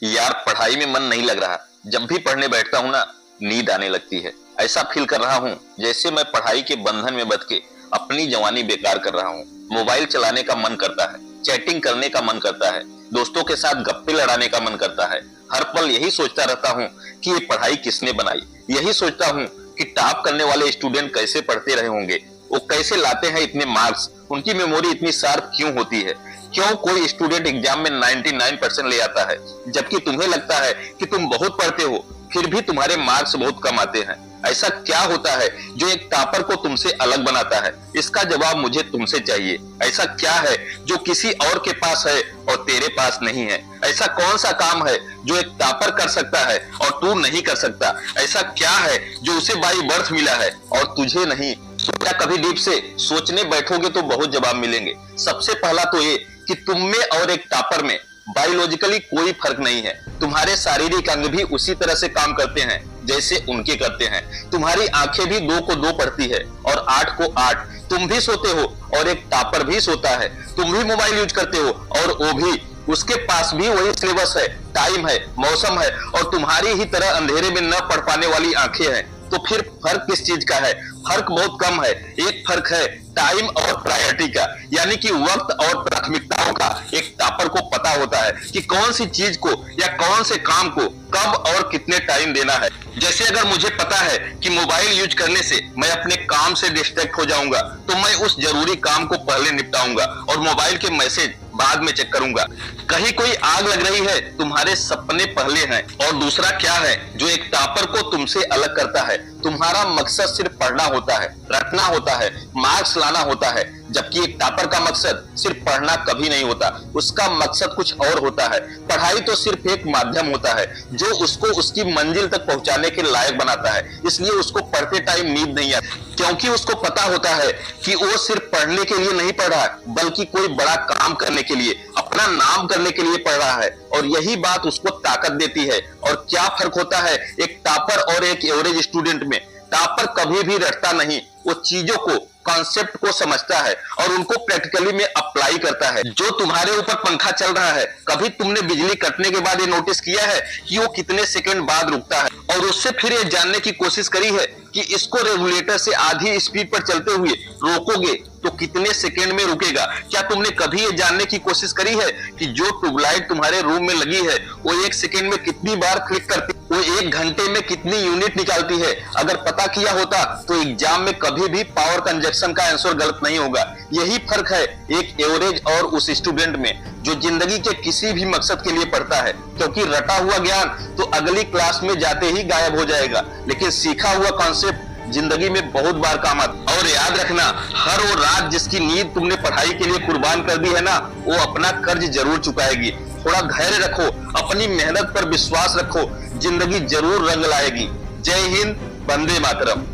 यार पढ़ाई में मन नहीं लग रहा। जब भी पढ़ने बैठता हूँ ना, नींद आने लगती है। ऐसा फील कर रहा हूँ जैसे मैं पढ़ाई के बंधन में बंध के अपनी जवानी बेकार कर रहा हूँ। मोबाइल चलाने का मन करता है, चैटिंग करने का मन करता है, दोस्तों के साथ गप्पे लड़ाने का मन करता है। हर पल यही सोचता रहता हूँ कि ये पढ़ाई किसने बनाई। यही सोचता हूँ कि टॉप करने वाले स्टूडेंट कैसे पढ़ते रहे होंगे, वो कैसे लाते हैं इतने मार्क्स, उनकी मेमोरी इतनी शार्प क्यों होती है। क्यों कोई स्टूडेंट एग्जाम में 99% ले आता है, जबकि तुम्हें लगता है कि तुम बहुत पढ़ते हो, फिर भी तुम्हारे मार्क्स बहुत कम आते हैं। ऐसा क्या होता है जो एक टॉपर को तुमसे अलग बनाता है? इसका जवाब मुझे तुमसे चाहिए। ऐसा क्या है जो किसी और के पास है और तेरे पास नहीं है? ऐसा कौन सा काम है जो एक टॉपर कर सकता है और तू नहीं कर सकता? ऐसा क्या है जो उसे बाई बर्थ मिला है और तुझे नहीं? क्या कभी डीप से सोचने बैठोगे तो बहुत जवाब मिलेंगे। सबसे पहला तो ये कि तुम में और एक टॉपर में बायोलॉजिकली कोई फर्क नहीं है। तुम्हारे शारीरिक अंग भी उसी तरह से काम करते हैं जैसे उनके करते हैं। तुम्हारी आंखें भी 2 को 2 पढ़ती है और 8 को 8। तुम भी सोते हो और एक टॉपर भी सोता है। तुम भी मोबाइल यूज करते हो और वो भी, उसके पास भी वही सिलेबस है, टाइम है, मौसम है और तुम्हारी ही तरह अंधेरे में न पढ़ पाने वाली आंखें हैं। तो फिर फर्क किस चीज का है? फर्क बहुत कम है। एक फर्क है टाइम और प्रायोरिटी का, यानी कि वक्त और प्राथमिकताओं का। एक टॉपर को पता होता है कि कौन सी चीज को या कौन से काम को कब और कितने टाइम देना है। जैसे अगर मुझे पता है कि मोबाइल यूज करने से मैं अपने काम से डिस्ट्रैक्ट हो जाऊंगा, तो मैं उस जरूरी काम को पहले निपटाऊंगा और मोबाइल के मैसेज बाद में चेक करूंगा। कहीं कोई आग लग रही है, तुम्हारे सपने पहले हैं। और दूसरा क्या है जो एक टॉपर को तुमसे अलग करता है? तुम्हारा मकसद सिर्फ पढ़ना होता है, रटना होता है, मार्क्स लाना होता है, जबकि एक टॉपर का मकसद सिर्फ पढ़ना कभी नहीं होता। उसका मकसद कुछ और होता है। पढ़ाई तो सिर्फ एक माध्यम होता है जो उसको उसकी मंजिल तक पहुंचाने के लायक बनाता है। इसलिए उसको पढ़ते टाइम नींद नहीं आती, क्योंकि उसको पता होता है कि वो सिर्फ पढ़ने के लिए नहीं पढ़ रहा है, बल्कि कोई बड़ा काम करने के लिए, अपना नाम करने के लिए पढ़ रहा है। और यही बात उसको ताकत देती है। और क्या फर्क होता है एक टॉपर और एक एवरेज स्टूडेंट में? टॉपर कभी भी रटता नहीं, वो चीजों को, कॉन्सेप्ट को समझता है और उनको प्रैक्टिकली में अप्लाई करता है। जो तुम्हारे ऊपर पंखा चल रहा है, कभी तुमने बिजली कटने के बाद ये नोटिस किया है कि वो कितने सेकंड बाद रुकता है? और उससे फिर ये जानने की कोशिश करी है कि इसको रेगुलेटर से आधी स्पीड पर चलते हुए रोकोगे तो कितने सेकंड में रुकेगा? क्या तुमने कभी ये जानने की कोशिश करी है कि जो ट्यूबलाइट तुम्हारे रूम में लगी है वो 1 सेकंड में कितनी बार क्लिक करती है, वो 1 घंटे में कितनी यूनिट निकालती है? अगर पता किया होता तो एग्जाम में कभी भी पावर कंजप्शन का आंसर गलत नहीं होगा। यही फर्क है एक एवरेज और उस स्टूडेंट में जो जिंदगी के किसी भी मकसद के लिए पढ़ता है। क्योंकि रटा हुआ ज्ञान तो अगली क्लास में जाते ही गायब हो जाएगा, लेकिन सीखा हुआ कॉन्सेप्ट जिंदगी में बहुत बार काम आता। और याद रखना, हर वो रात जिसकी नींद तुमने पढ़ाई के लिए कुर्बान कर दी है ना, वो अपना कर्ज जरूर चुकाएगी। थोड़ा धैर्य रखो, अपनी मेहनत पर विश्वास रखो, जिंदगी जरूर रंग लाएगी। जय हिंद, वंदे मातरम।